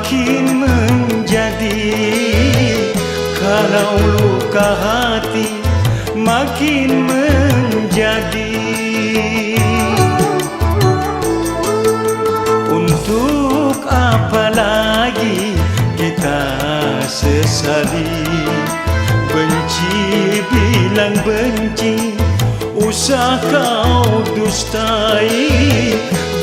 makin menjadi. Kalau luka hati makin menjadi. Untuk apa lagi kita sesali? Benci bilang benci, usah kau dustai.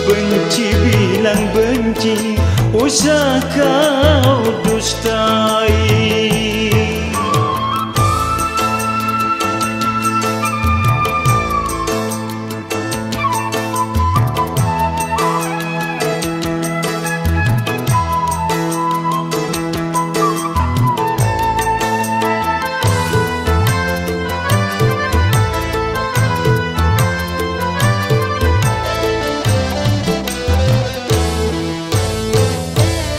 Benci bilang benci, usah kau dustai.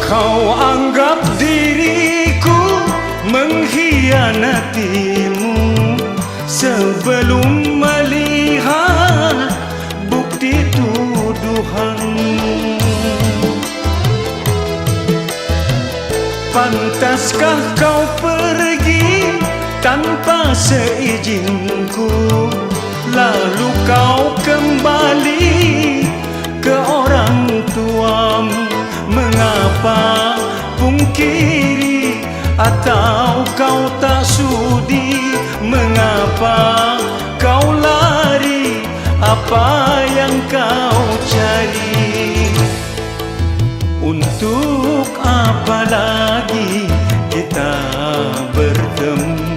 Kau anggap diriku mengkhianatimu sebelum melihat bukti tuduhanmu. Pantaskah kau pergi tanpa seizinku, lalu kau kembali ke orang tuamu? Mengapa pungkiri atau kau tak sudi? Mengapa kau lari? Apa yang kau cari? Untuk apa lagi kita bertemu?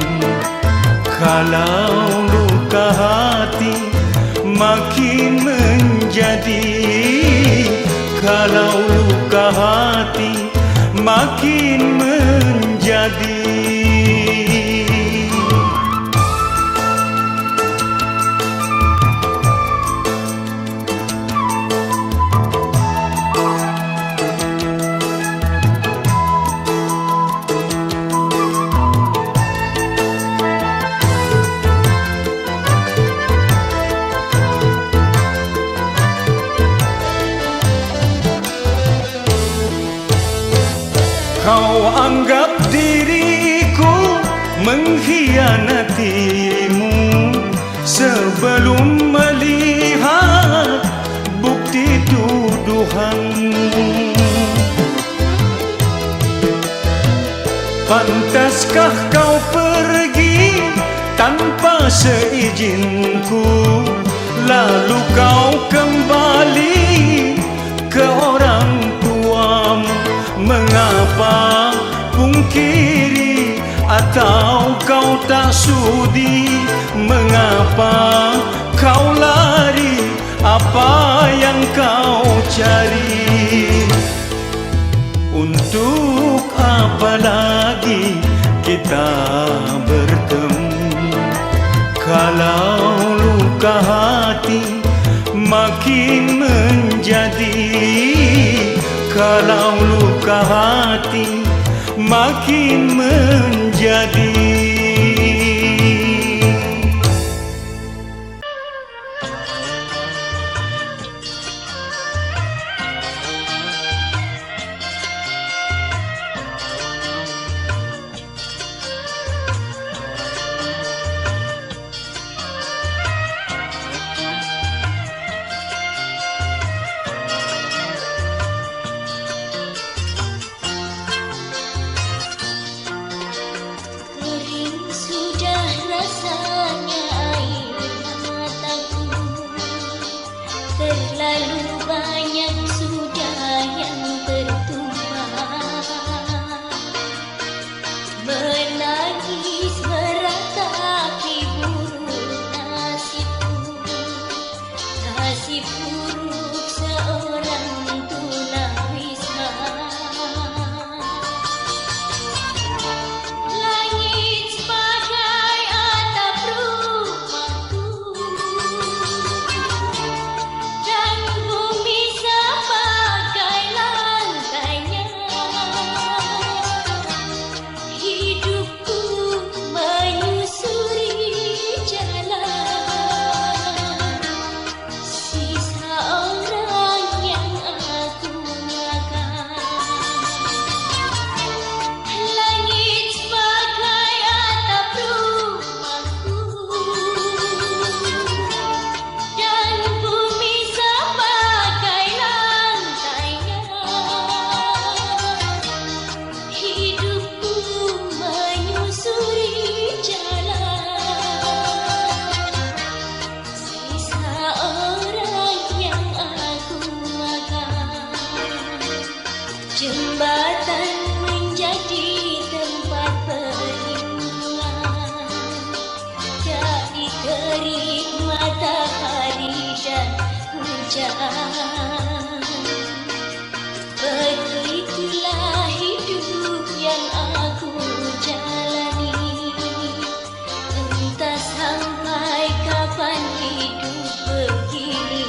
Kalau luka hati makin menjadi. Kalau luka hati makin menjadi. Kau anggap diriku mengkhianatimu sebelum melihat bukti tuduhanmu. Pantaskah kau pergi tanpa seizinku, lalu kau kembali ke orang tuamu? Mengapa pungkiri atau kau tak sudi? Mengapa kau lari? Apa yang kau cari? Untuk apa lagi kita bertemu? Kalau luka hati makin menjadi. Kalau luka hati makin menjadi. Jembatan menjadi tempat perlindungan dari terik matahari dan hujan. Begitulah hidup yang aku jalani, entah sampai kapan hidup begini.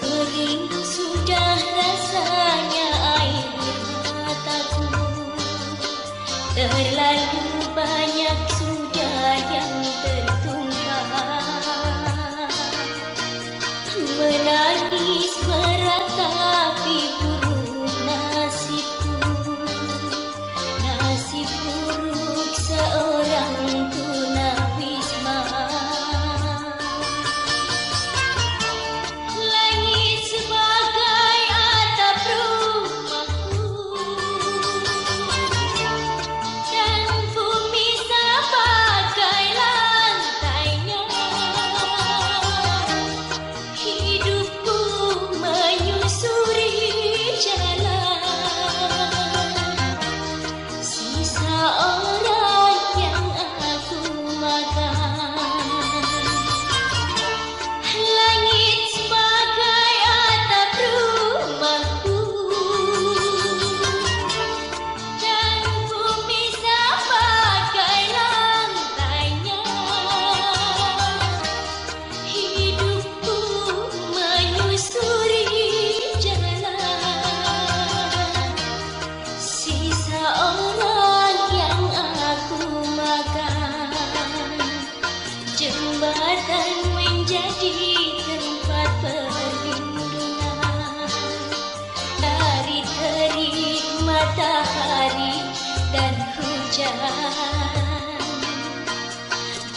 Kering sudah rasanya air mataku, terlalu banyak sudah yang tertumpah. Menangis meratapi buruk nasibku, nasib buruk seorang tunawisma. Langit sebagai atap rumahku dan bumi sebagai lantainya. Hidupku menyusuri jalan, sisa orang yang aku makan. Langit sebagai atap rumahku dan bumi sebagai lantainya. Hidupku menyusuri jalan, sisa orang yang aku makan. Jembatan menjadi tempat perlindungan dari terik matahari dan hujan.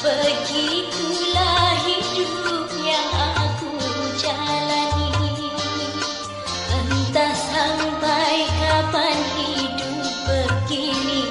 Begitulah hidup yang aku jalani, entah sampai kapan hidup begini.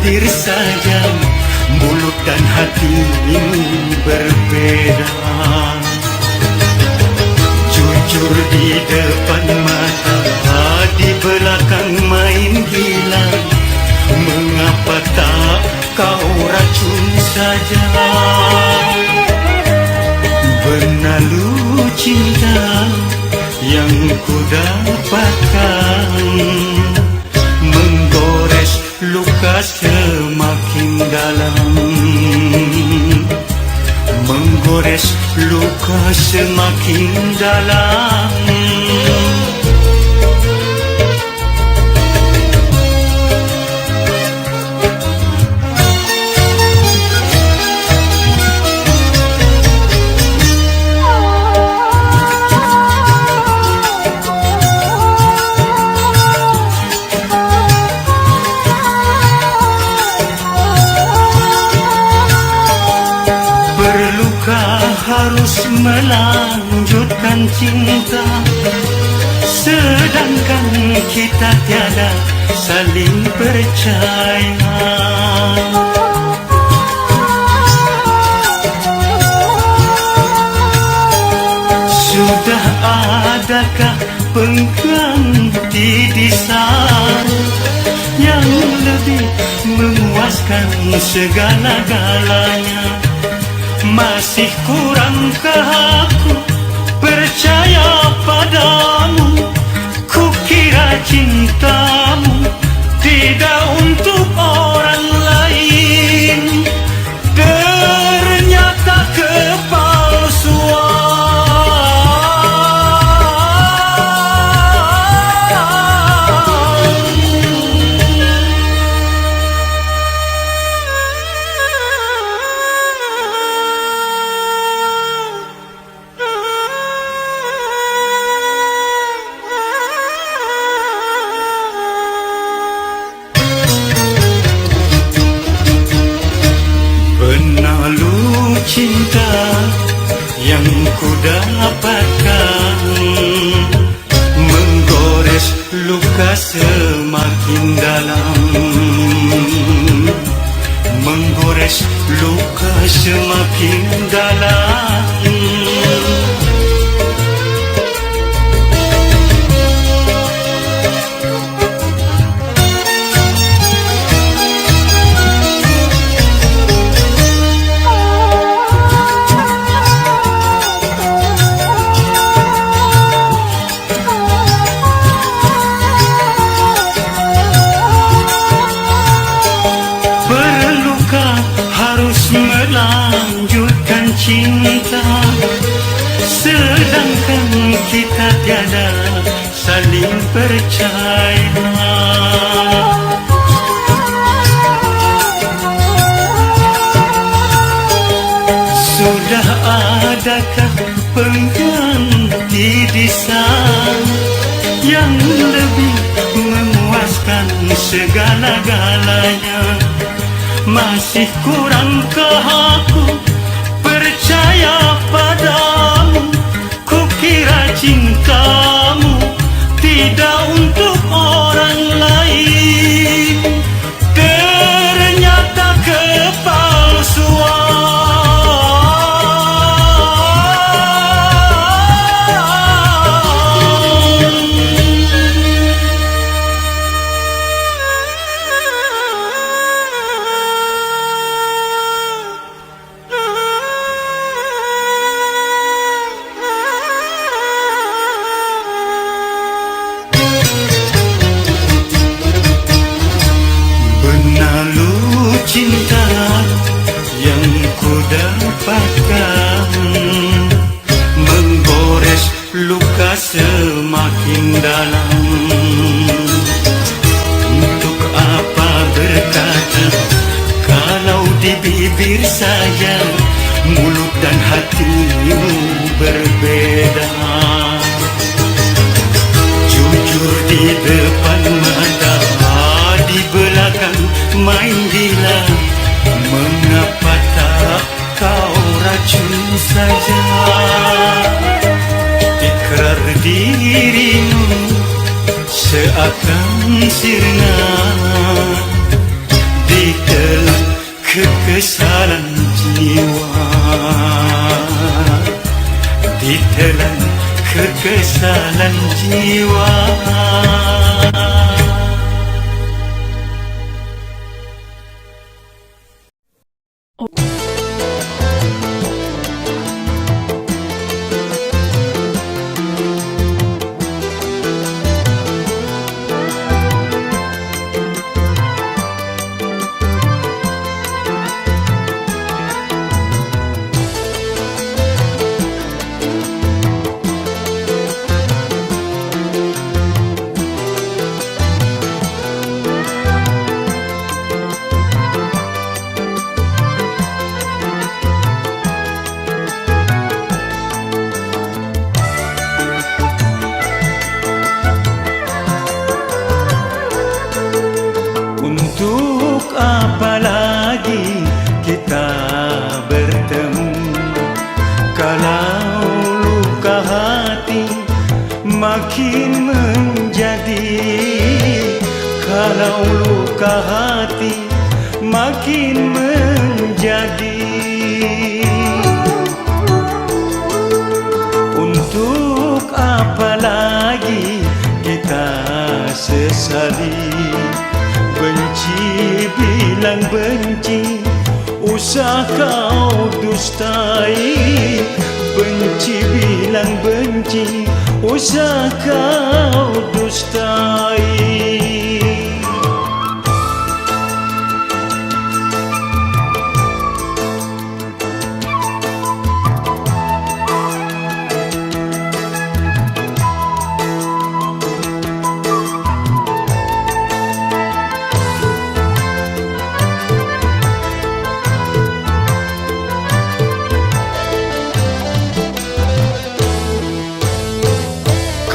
bibir saja, mulut dan hati ini berbeda. Jujur di depan mata, di belakang main gila. Mengapa tak kau racun saja? Bernalu cinta yang ku dapatkan, menggores luka semakin dalam, menggores luka semakin dalam. Harus melanjutkan cinta, sedangkan kita tiada saling percaya. Sudah adakah pengganti di sana yang lebih memuaskan segala-galanya? Masih kurangkah aku percaya padamu? Kukira cintamu tidak untuk orang lain, ternyata kepalsuan. Cinta yang ku dapatkan, menggores luka semakin dalam, menggores luka semakin dalam. Melanjutkan cinta, sedangkan kita tiada saling percaya. Sudah adakah pengganti di sana yang lebih memuaskan segala-galanya? Masih kurangkah aku percaya padamu? Kukira cintamu tidak untuk orang lain, ternyata kepalsuan. Cinta yang ku dapatkan, menggores luka semakin dalam. Untuk apa berkata kalau di bibir saja, mulut dan hatimu berbeda? Jujur di depan mata, di belakang main gila. Mengapa tak kau racun saja? Ikrar dirimu seakan sirna di kekesalan jiwa, ditelan kekesalan jiwa. Untuk apa lagi kita bertemu kalau luka hati makin menjadi, kalau luka hati makin menjadi. Untuk apa lagi kita sesali, benci bilang benci, usah kau dustai. Benci bilang benci, usah kau dustai.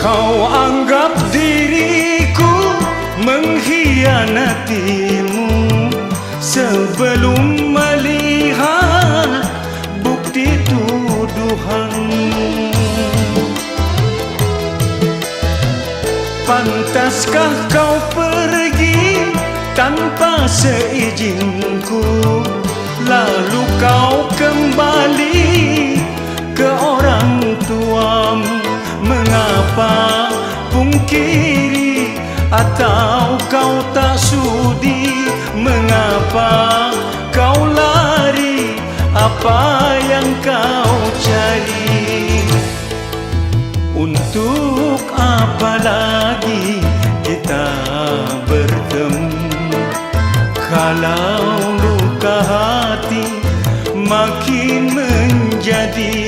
Kau anggap diriku mengkhianatimu sebelum melihat bukti tuduhanmu. Pantaskah kau pergi tanpa seizinku, lalu kau kembali ke orang tuamu? Mengapa pungkiri atau kau tak sudi? Mengapa kau lari? Apa yang kau cari? Untuk apa lagi kita bertemu kalau luka hati makin menjadi,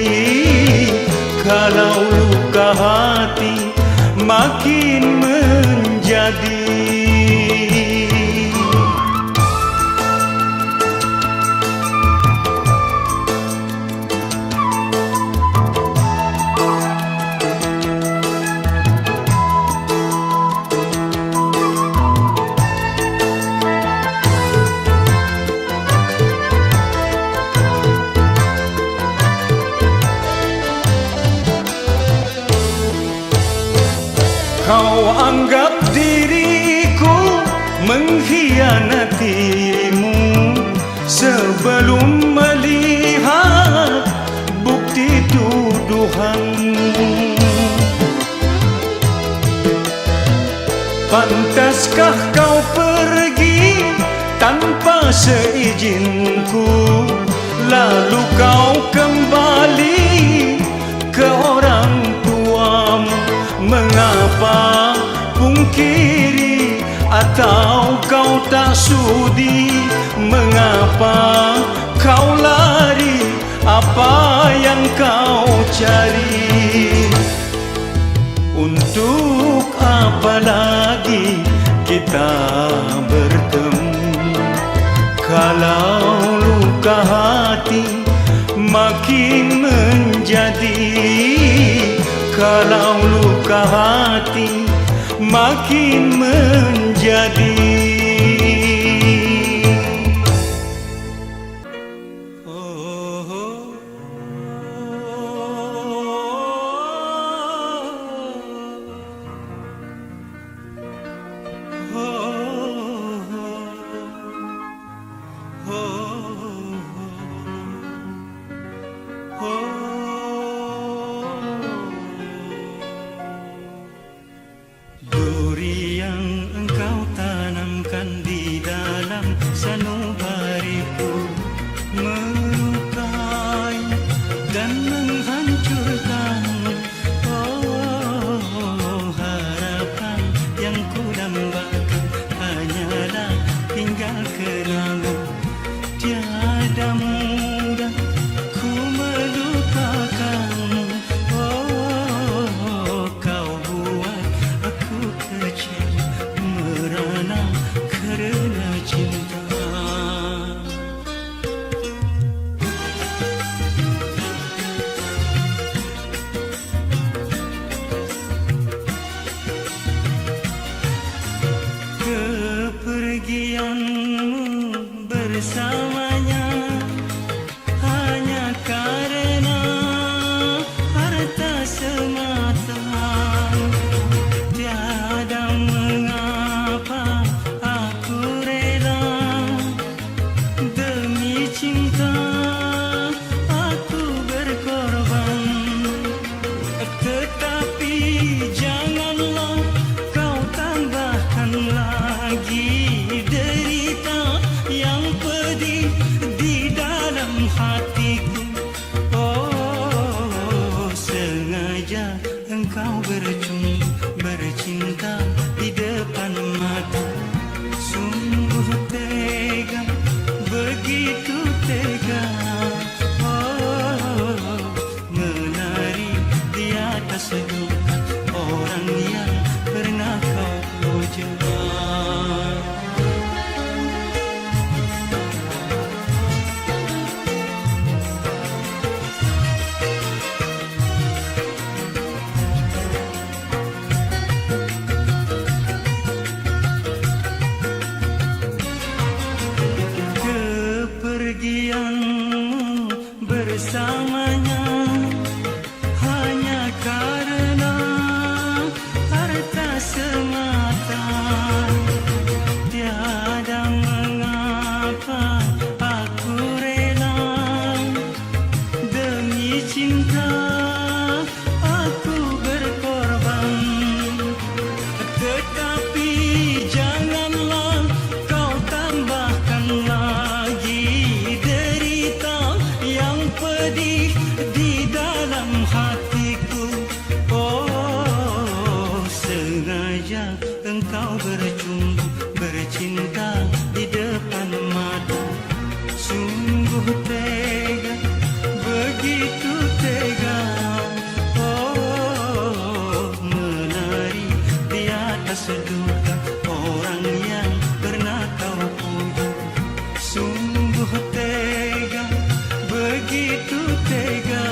kalau luka hati makin menjadi. Kau anggap diriku mengkhianatimu sebelum melihat bukti tuduhanmu. Pantaskah kau pergi tanpa seizinku, lalu kau kembali ke orang tuamu? Mengapa pungkiri atau kau tak sudi? Mengapa kau lari? Apa yang kau cari? Untuk apa lagi kita bertemu kalau luka hati makin menjadi, kalau luka hati makin menjadi. Oh yang engkau tanamkan di dalam sanubariku melukai dan menghancurkan harapan yang ku dambakan hanyalah tinggal kenangan. Tiada mudah ku melupakan. Kau buat aku kecil merana kerana cinta. Kepergianmu bersamanya hanya karena harta semata. Tiada mengapa aku rela demi cinta aku berkorban. Tetapi janganlah kau tambahkan lagi derita yang pedih di dalam hatiku. Sengaja engkau bercinta di depan mata. Sungguh tega, begitu tega. Menari di atas duka orang yang pernah kau puja. Kepergianmu bersamanya hanya karena harta semata. Tiada mengapa aku rela demi cinta aku berkorban. Tetapi janganlah kau tambahkan lagi derita yang pedih di dalam hatiku. Sengaja engkau bercinta di depan mata. Sungguh tega, begitu tega. Menari di atas duka orang yang pernah kau puja. Sungguh tega, begitu tega.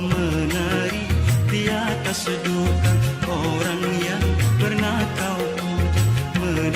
Menari di atas duka orang yang pernah kau puja.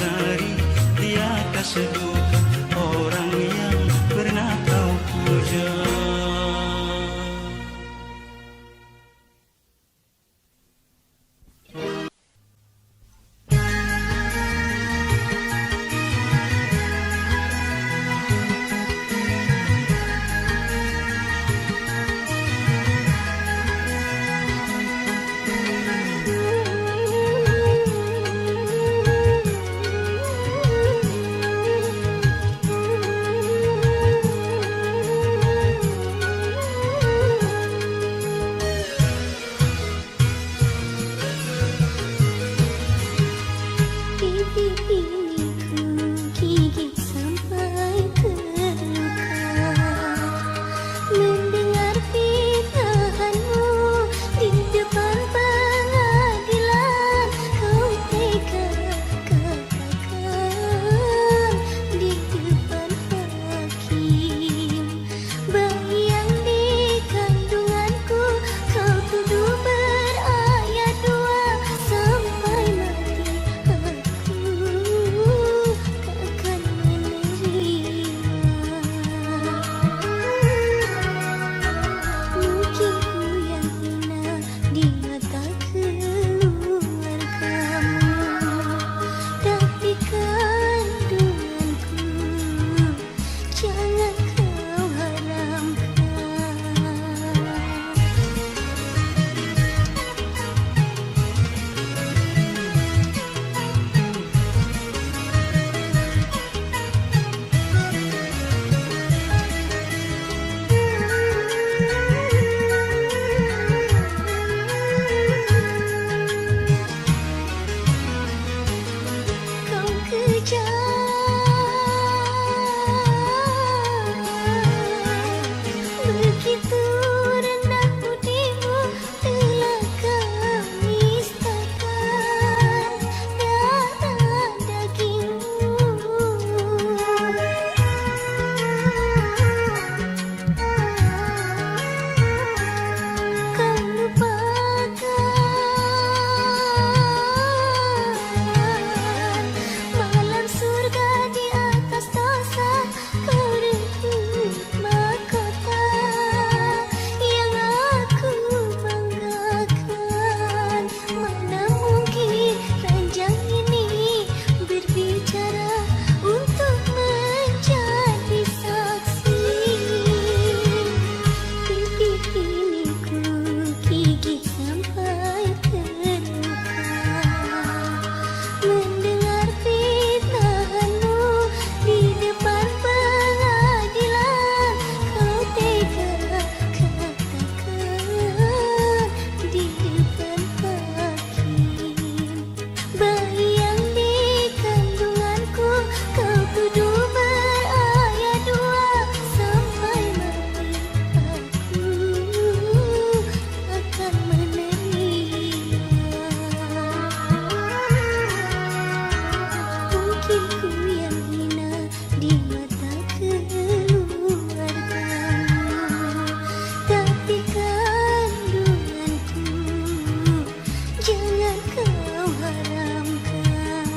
kau haramkan.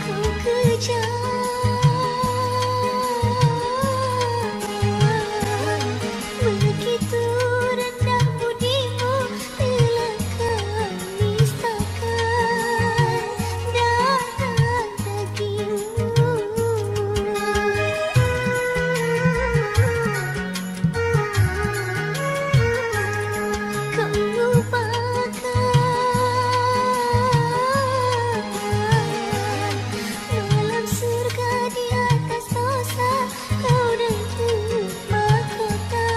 Kau kejam, begitu rendah budimu, telah kau nistakan darah dagingmu. Kau lupakan dalam surga di atas dosa, kau rebut mahkota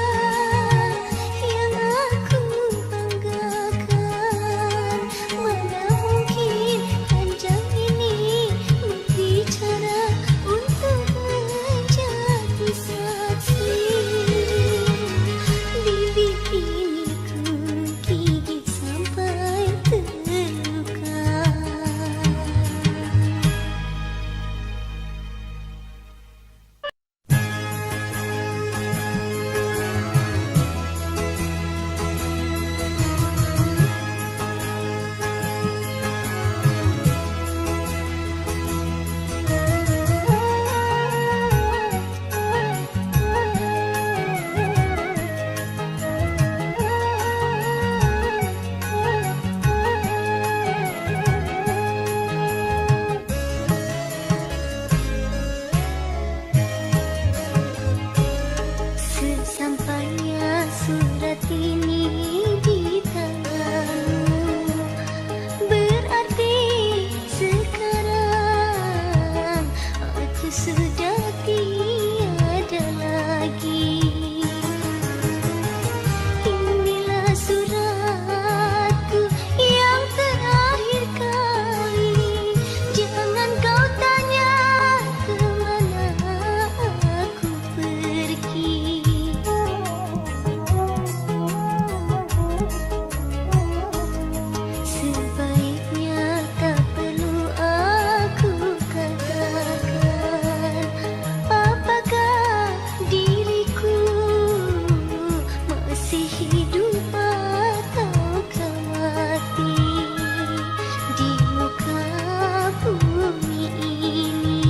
yang aku banggakan. Mana mungkin panjang ini berbicara untuk menjadi saksi. Bibir ini ku gigit sampai terluka. Sesampainya surat ini di tanganmu, berarti sekarang aku sudah tiada lagi. Inilah suratku yang terakhir kali. Jangan kau tanya kemana aku pergi. Sebaiknya tak perlu aku katakan apakah diriku masih hidup ataukah mati di muka bumi ini.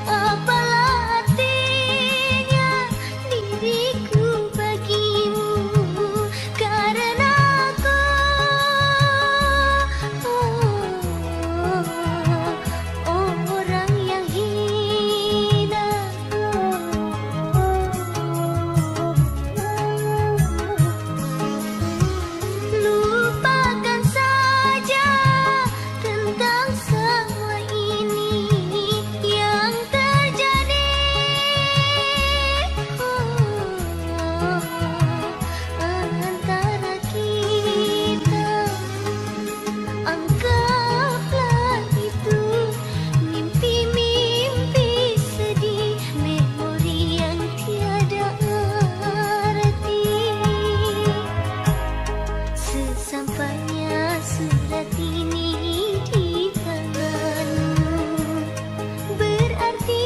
Apalah artinya diriku bagimu, karena aku orang yang hina. Lupakan saja tentang semua ini yang terjadi antara kita. Anggaplah itu mimpi-mimpi sedih, memori yang tiada arti. Sesampainya surat ini di tanganmu, berarti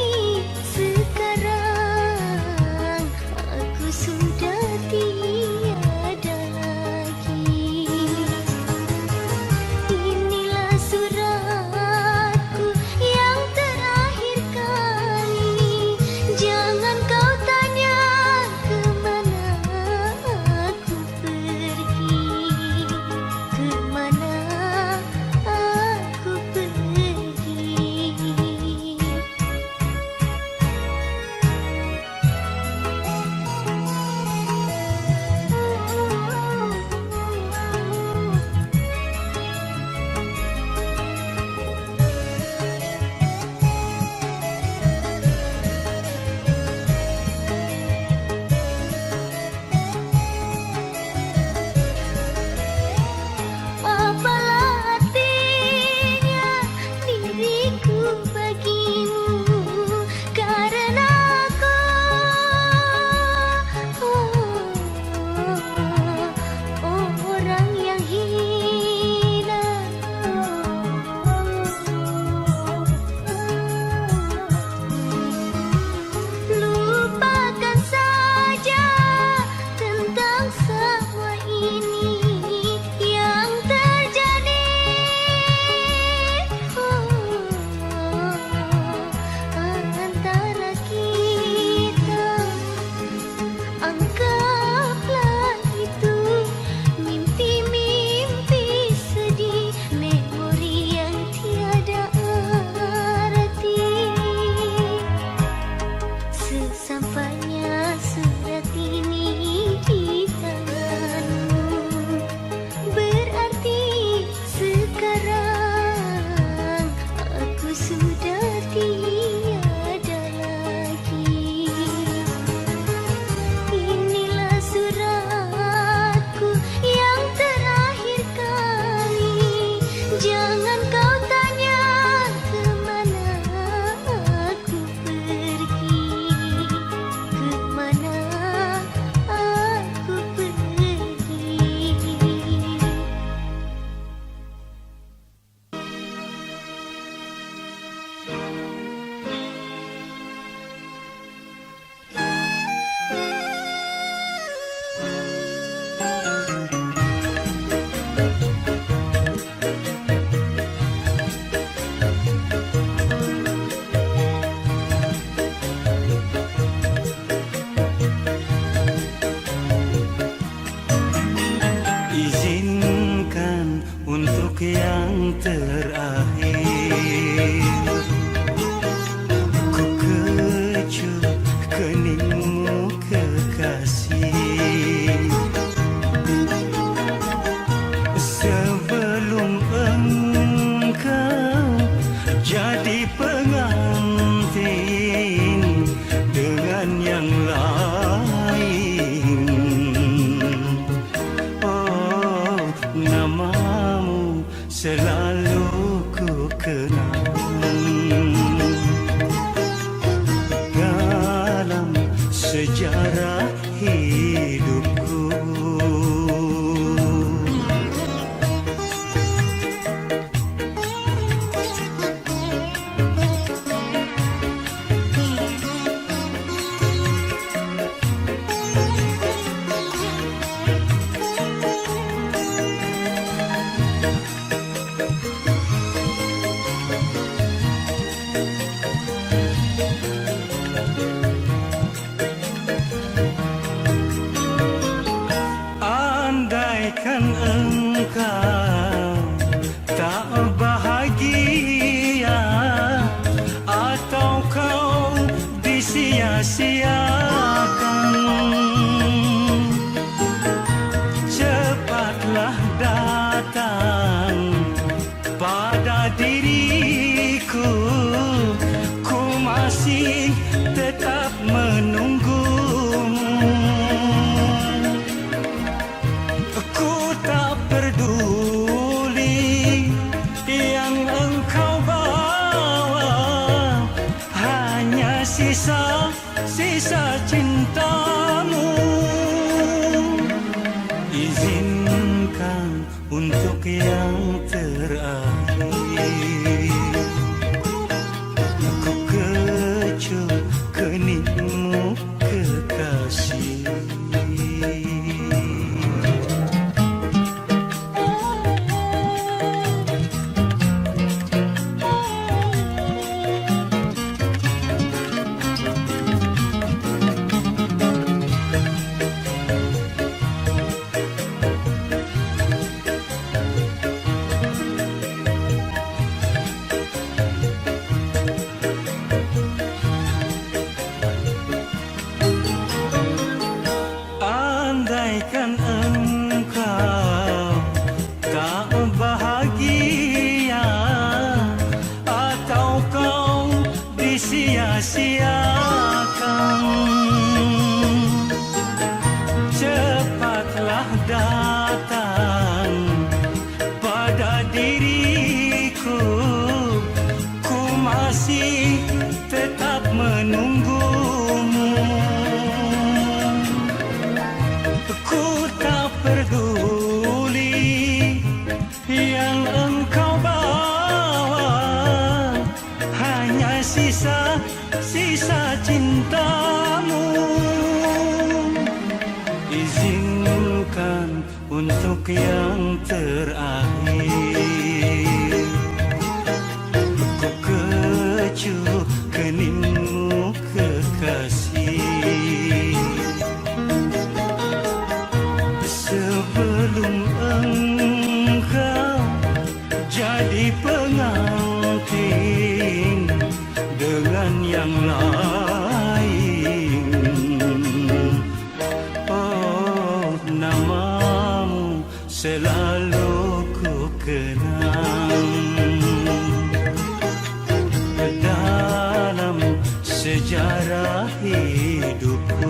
sekarang aku sudah tiada lagi. Inilah suratku yang terakhir kali. Jangan kau tanya kemana aku pergi, kemana yang terakhir. Ku kecup keningmu kekasih, sebelum engkau jadi pengantin dengan yang lain. Oh, namamu selalu ku kenang dalam sejarah hidupku. Andaikan engkau tak bahagia atau kau disia-siakan, cepatlah datang pada diriku. Ku masih tetap menunggumu. Ku tak peduli yang engkau bawa, hanya sisa-sisa cintamu. Izinkan untuk yang terakhir ku kecup keningmu kekasih. Andaikan engkau tak bahagia atau kau disia-siakan, cepatlah datang pada diriku. Ku masih tetap menunggumu. Ku tak peduli yang engkau bawa, hanya sisa-sisa cintamu. Izinkan untuk yang terakhir ku kecup keningmu kekasih, sebelum engkau jadi pengantin dengan yang lain. Oh, namamu selalu ku kenang dalam sejarah hidupku.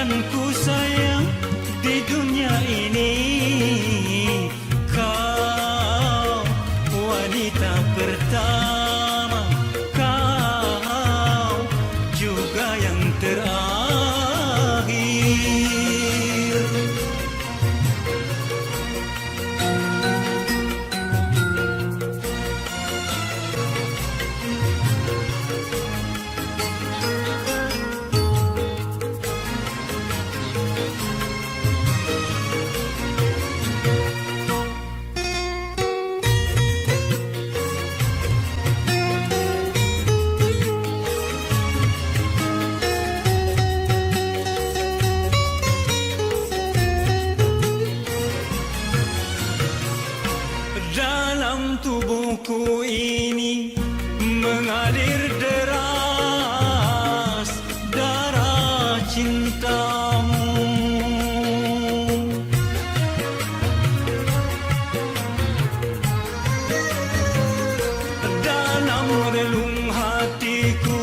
dan ku sayang di dunia ini. Kau wanita pertama, kau juga yang terakhir. Dalam tubuhku ini mengalir deras darah cintamu. Dalam relung hatiku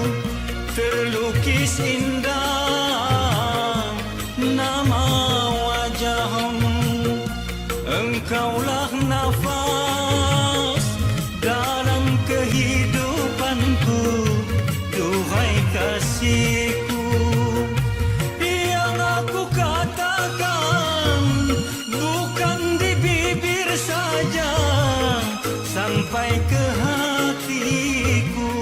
terlukis indah nama wajahmu. Engkaulah nafas dalam kehidupanku, duhai kasihku. Yang aku katakan bukan di bibir saja, sampai ke hatiku.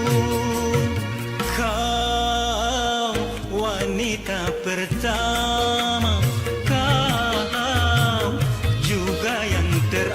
Kau wanita pertama, kau juga yang terakhir.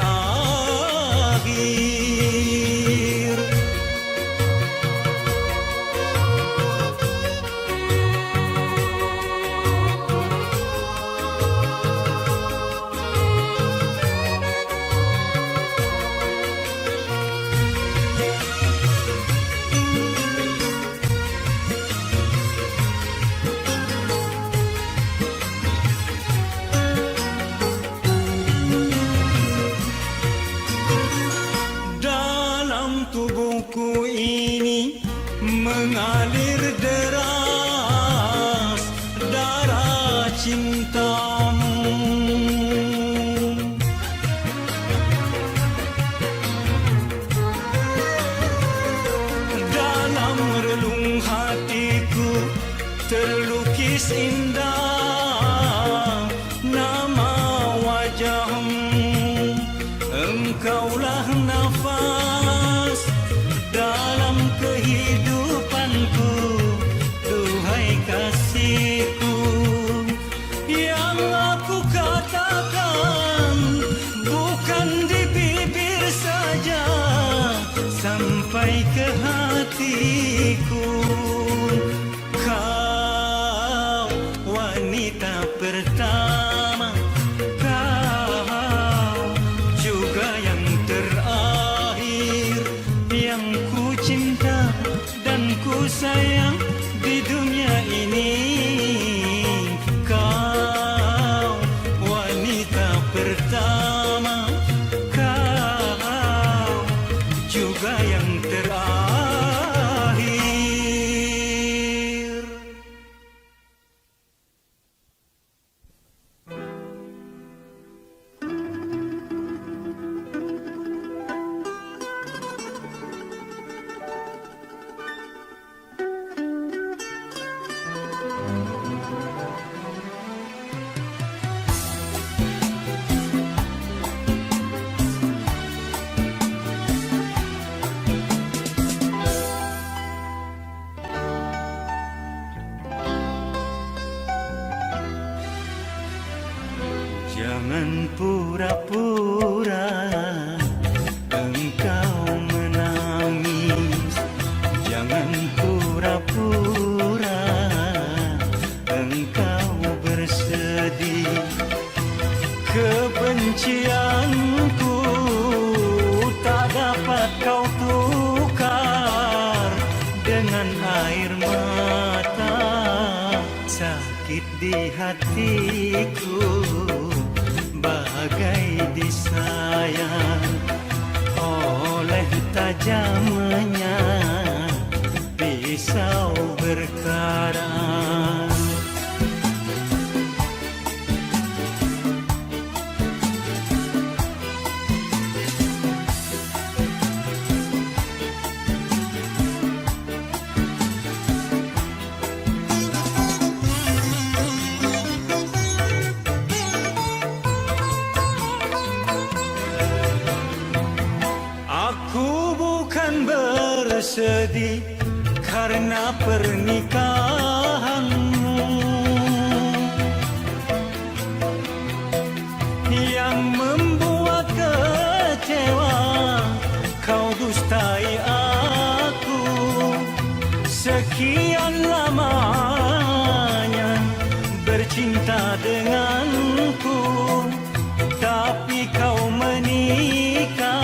Dalam tubuhku ini mengalir deras darah cintamu. Dalam relung hatiku terlukis indah nama wajahmu. Engkaulah nafas dalam kehidupanku, duhai kasihku. Yang aku katakan bukan di bibir saja, sampai ke hatiku. Kau wanita pertama, kau juga yang terakhir. Yang ku cinta dan ku sayang di dunia ini. Kau wanita pertama, kau juga yang terakhir. Jangan pura-pura engkau menangis. Jangan pura-pura engkau bersedih. Kebencianku tak dapat kau tukar dengan air mata. Sakit di hatiku bagai disayang oleh tajamnya pisau berkarat. bersedih karena pernikahanmu yang membuat kecewa. Kau dustai aku sekian lamanya bercinta denganku, tapi kau menikah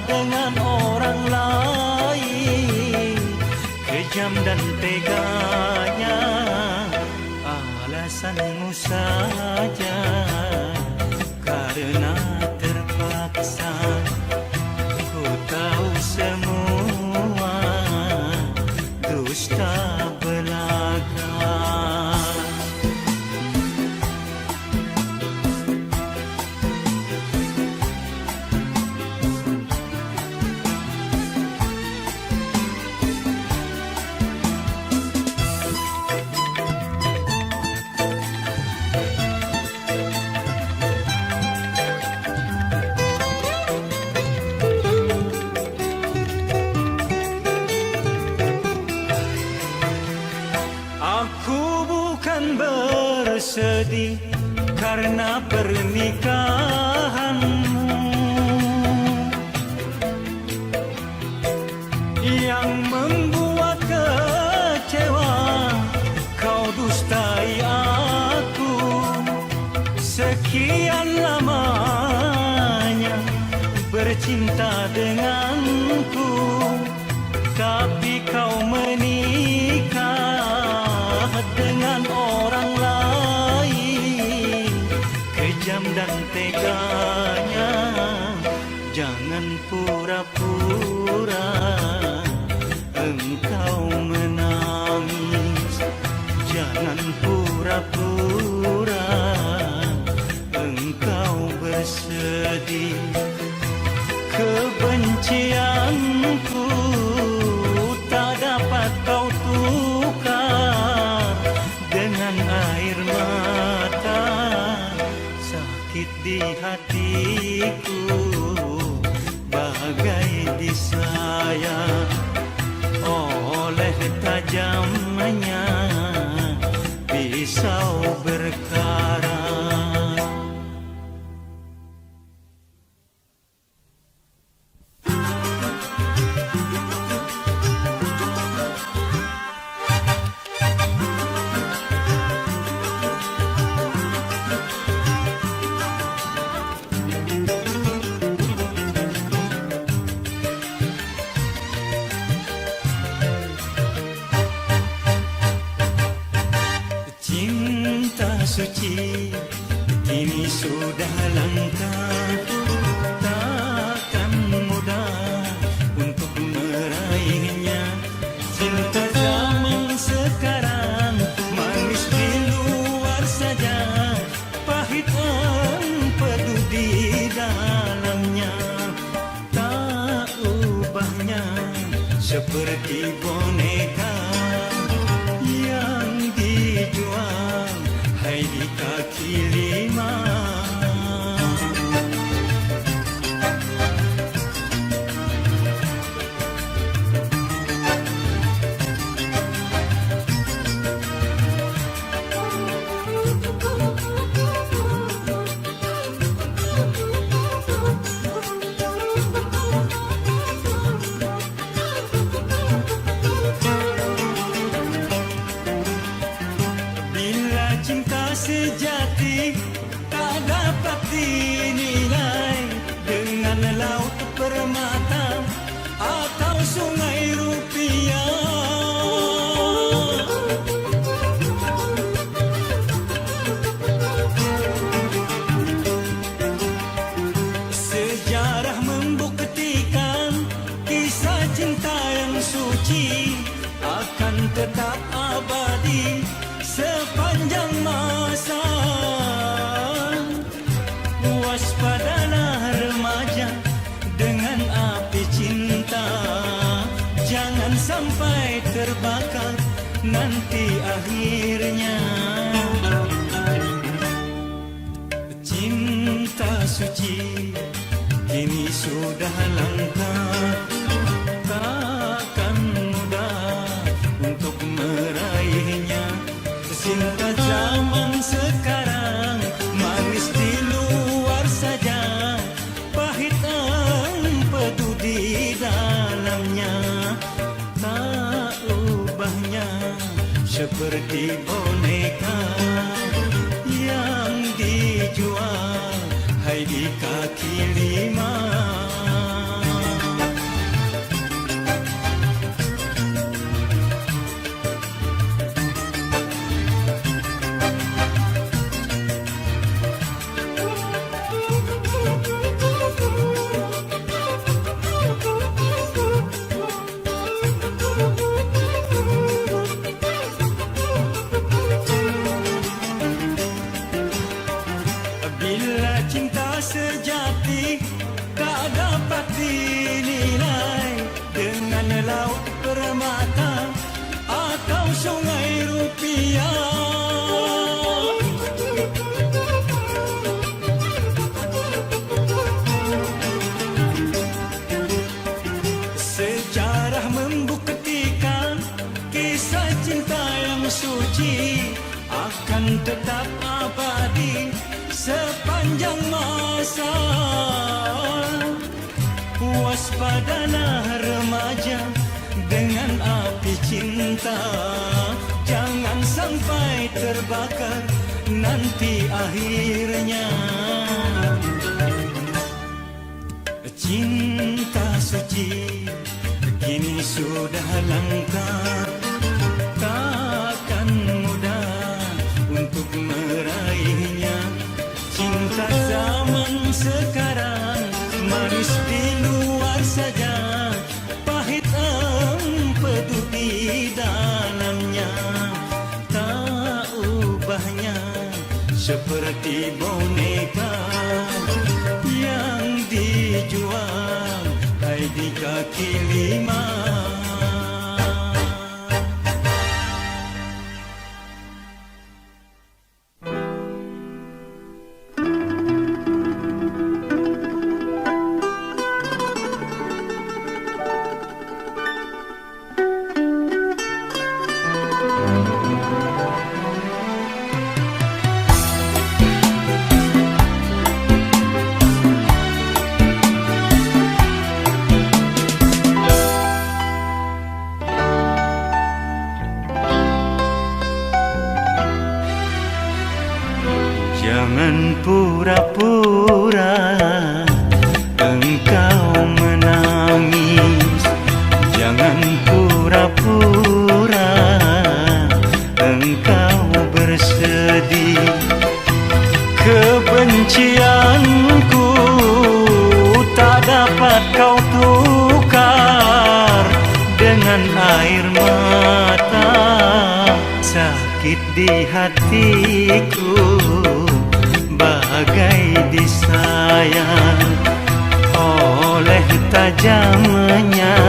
dengan orang lain. Kejam dan teganya alasanmu saja, karena terpaksa. Ku tahu semua dusta belaka. Aku bukan bersedih karena pernikahanmu yang membuat kecewa. Kau dustai aku sekian lamanya bercinta denganku, tapi kau menikah dengan orang lain. Kejam dan teganya, jangan pura-pura engkau menangis. Jangan pura-pura engkau bersedih. Kebencianku tak dapat kau tukar dengan air mata. Sakit di hatiku bagai disayat oleh tajamnya pisau berkarat. Suci ini sudah langka, takkan mudah untuk meraihnya. Cinta zaman sekarang manis di luar saja, pahit empedu di dalamnya. Tak ubahnya seperti boneka yang dijual di kaki lima. Sejati tak dapat dinilai dengan laut permata atau sungai rupiah. Sejarah membuktikan kisah cinta yang suci akan tetap abadi sepanjang masa. Waspadalah remaja dengan api cinta, jangan sampai terbakar nanti akhirnya. Cinta suci kini sudah langka, seperti boneka yang dijual hai di kaki lima. Bila cinta sejati tak dapat dinilai dengan laut permata atau sungai rupiah. Sejarah membuktikan kisah cinta yang suci akan tetap abadi sepanjang masa. Waspadalah remaja dengan api cinta, jangan sampai terbakar nanti akhirnya. Cinta suci kini sudah langka, takkan mudah untuk meraihnya. Cinta zaman sekarang manis di luar saja, pahit empedu di dalamnya. Tak ubahnya seperti boneka yang dijual hai di kaki lima. Jangan pura-pura engkau menangis, jangan pura-pura engkau bersedih. Kebencianku tak dapat kau tukar dengan air mata. Sakit di hatiku bagai disayang oleh tajamnya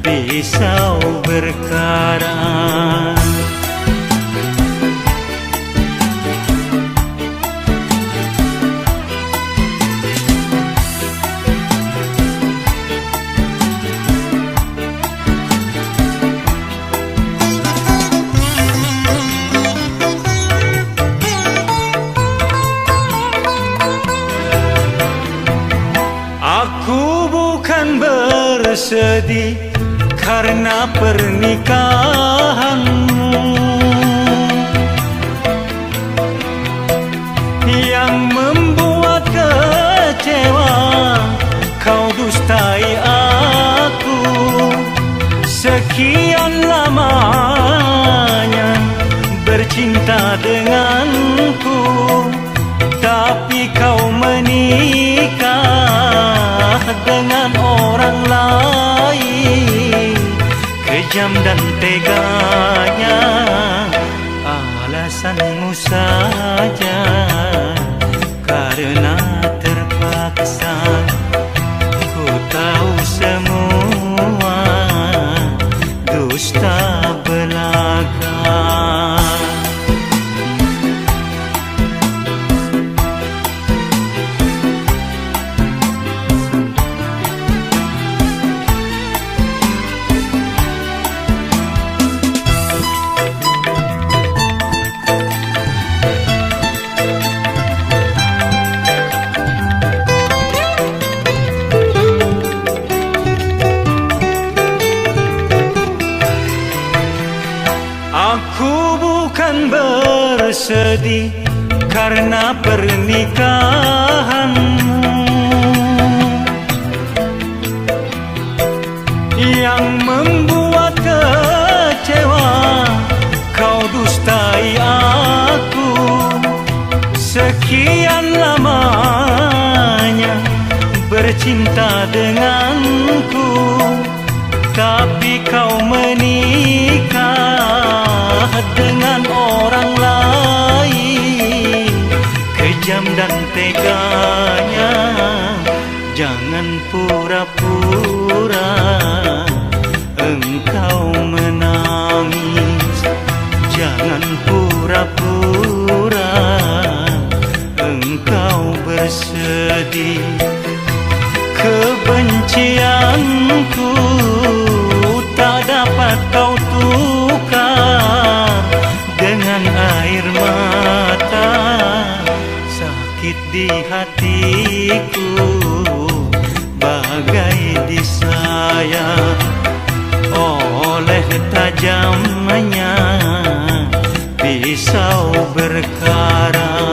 pisau berkarat. Aku bukan bersedih karena pernikahanmu yang membuat kecewa. Kau dustai aku sekian lamanya bercinta denganku, tapi kau menikah dengan orang lain. Kejam dan teganya alasanmu saja, karena terpaksa. Ku tahu semua dusta belaka. Aku bukan bersedih karena pernikahanmu yang membuat kecewa. Kau dustai aku sekian lamanya bercinta denganku, tapi kau menikah dengan orang lain. Kejam dan teganya, jangan pura-pura engkau menangis. Jangan pura-pura engkau bersedih. Kebencianku tak dapat kau tukar dengan air mata. Sakit di hatiku bagai disayat oleh tajamnya pisau berkarat.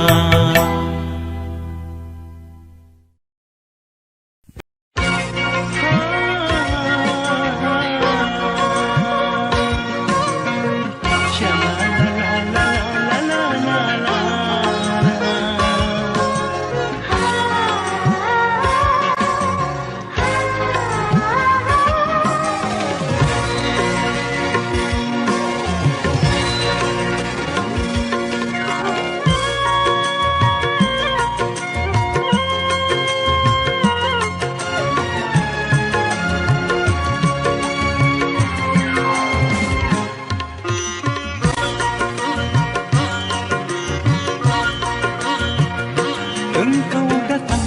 Engkau datang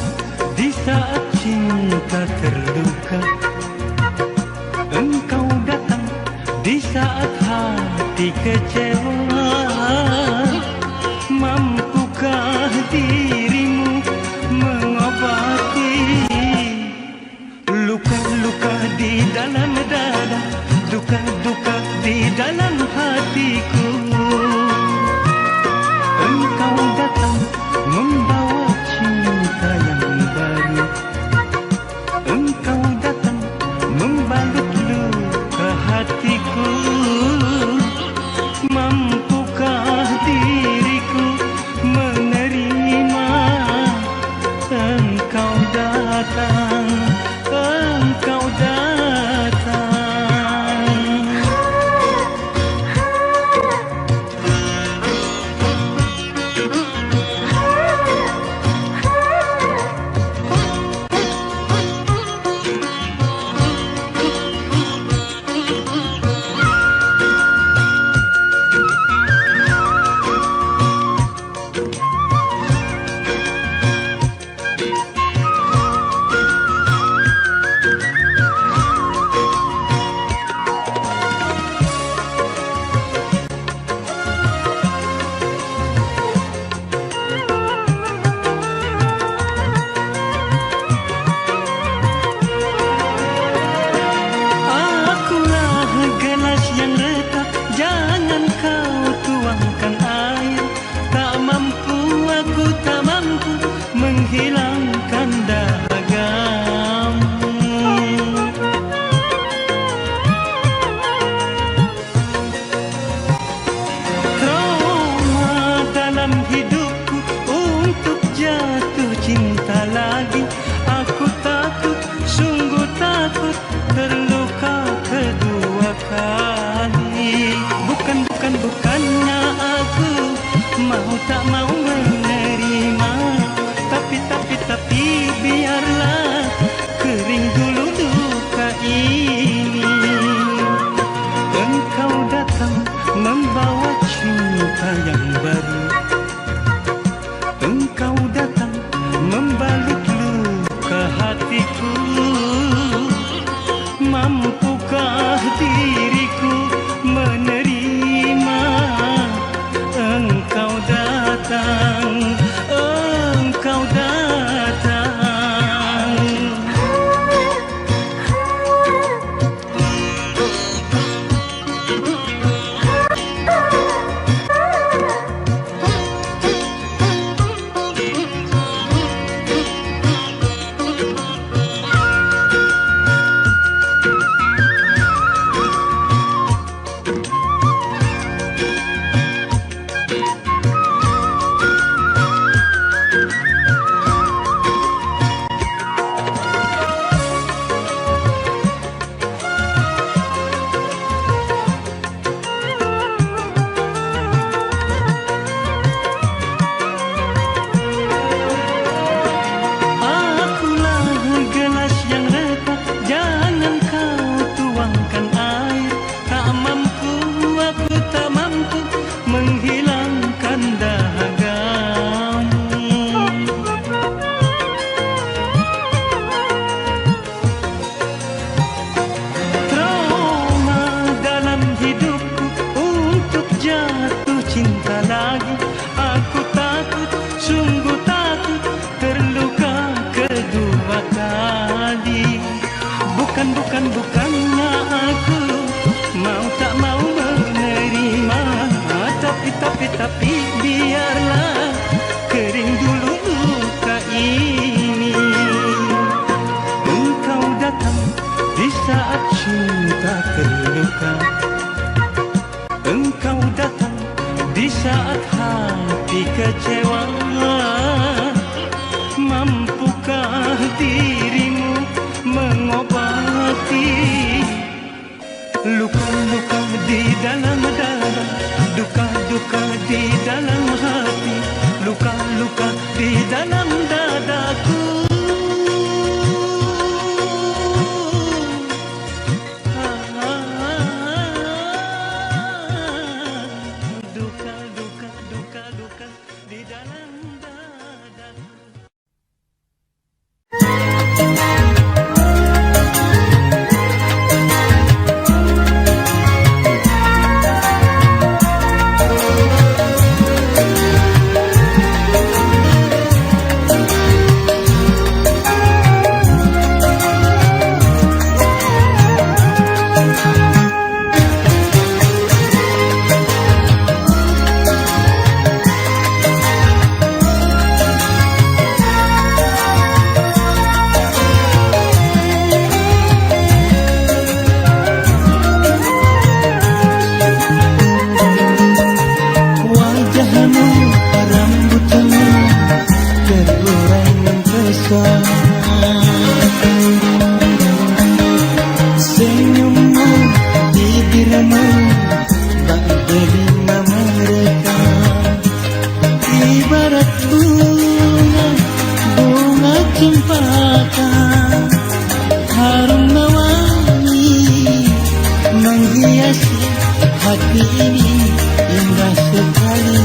di saat cinta terluka. Engkau datang di saat hati kecewa. Mampukah dirimu mengobati luka-luka di dalam dada, duka-duka di dalam hatiku? Engkau datang membawa cinta yang baru. Engkau datang membalut luka hatiku. Mampukah diriku menerima? Engkau datang, engkau datang. Hilangkan dagamu. Trauma dalam hidupku untuk jatuh cinta lagi. Aku takut, sungguh takut terluka kedua kali. Bukannya aku mau tak mau menerima. Tapi biarlah kering dulu duka ini. Engkau datang membawa cinta yang baru. Engkau datang membalut luka hatiku. Mampukah diriku menerima? Tapi biarlah kering dulu luka ini. Engkau datang di saat cinta terluka. Engkau datang di saat hati kecewa. Mampukah dirimu mengobati luka-luka di dalam dada, duka-duka di dalam hati, luka-luka di dalam dadaku. Duka-duka, duka-duka di dalam dadaku. Senyummu, bibirmu, tak berlima mereka. Ibarat bunga, bunga cempaka, harum mewangi, menghiasi hati ini indah sekali.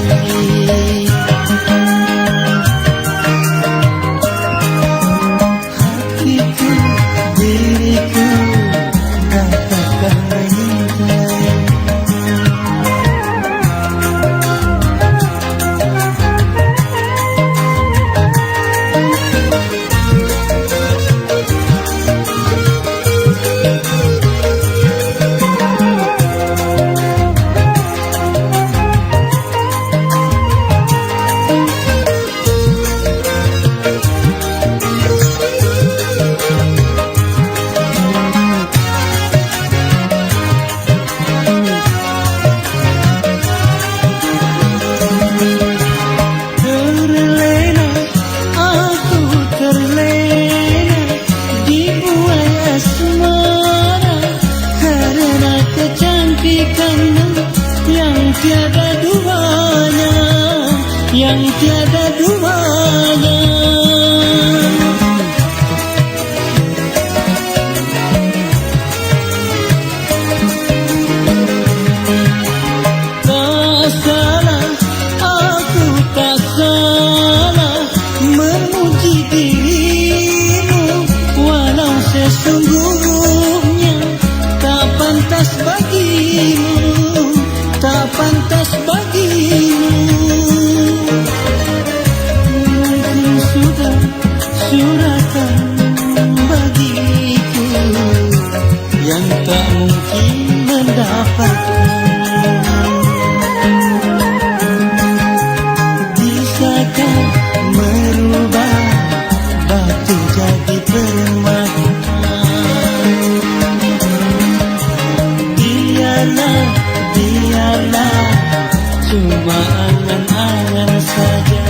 Yang tiada duanya. Tak salah, aku tak salah memuji dirimu, walau sesungguhnya tak pantas bagimu, tak pantas bagimu. Suratan bagiku yang tak mungkin mendapatkan. Bisakah merubah batu jadi permata? Biarlah, biarlah cuma angan-angan saja.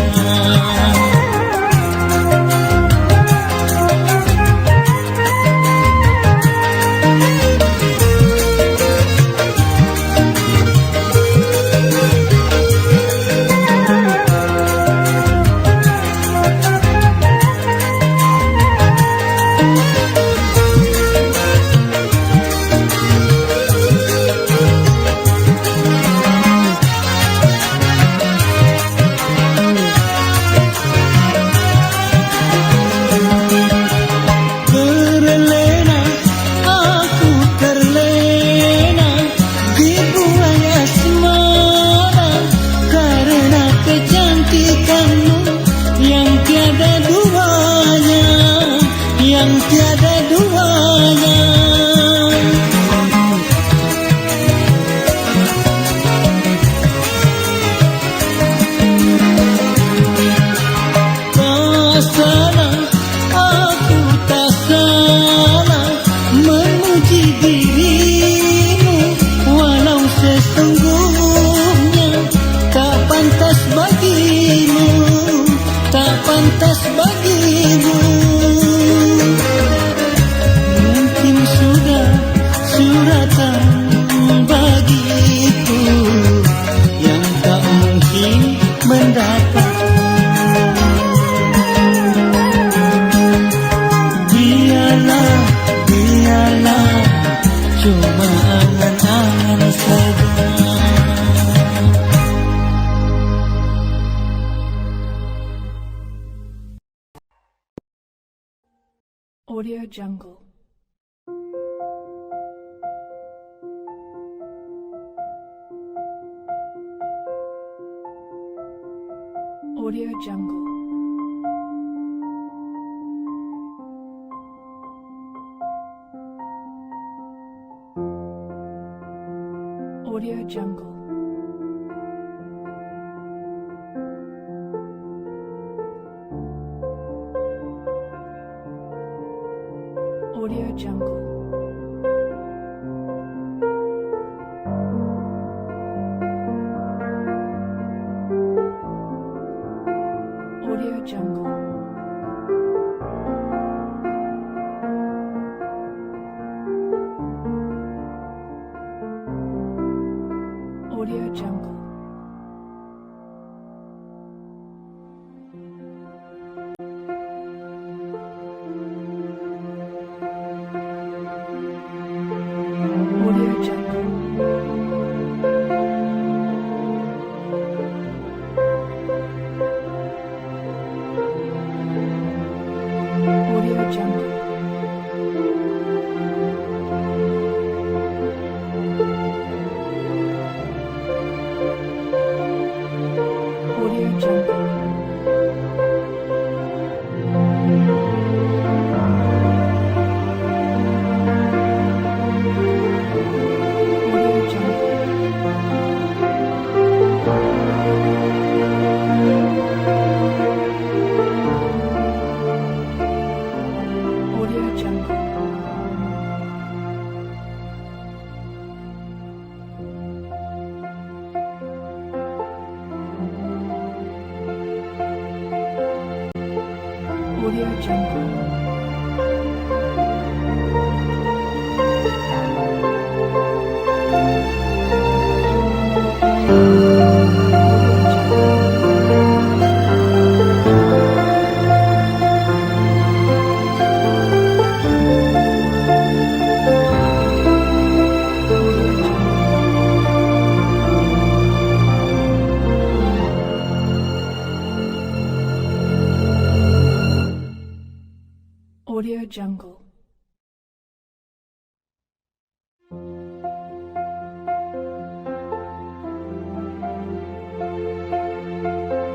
Audio Jungle. Audio Jungle. Audio Jungle. Audio Jungle. Audio Jungle. Audio Jungle. Audio Jungle. Audio Jungle. Audio Jungle. Audio Jungle. Audio Jungle. Audio Jungle. Audio Jungle.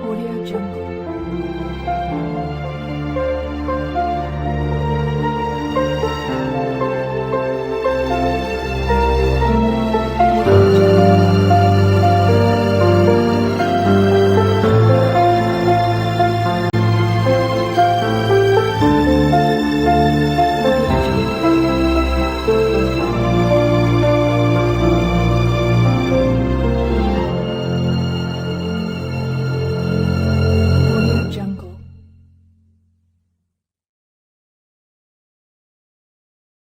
Audio Jungle.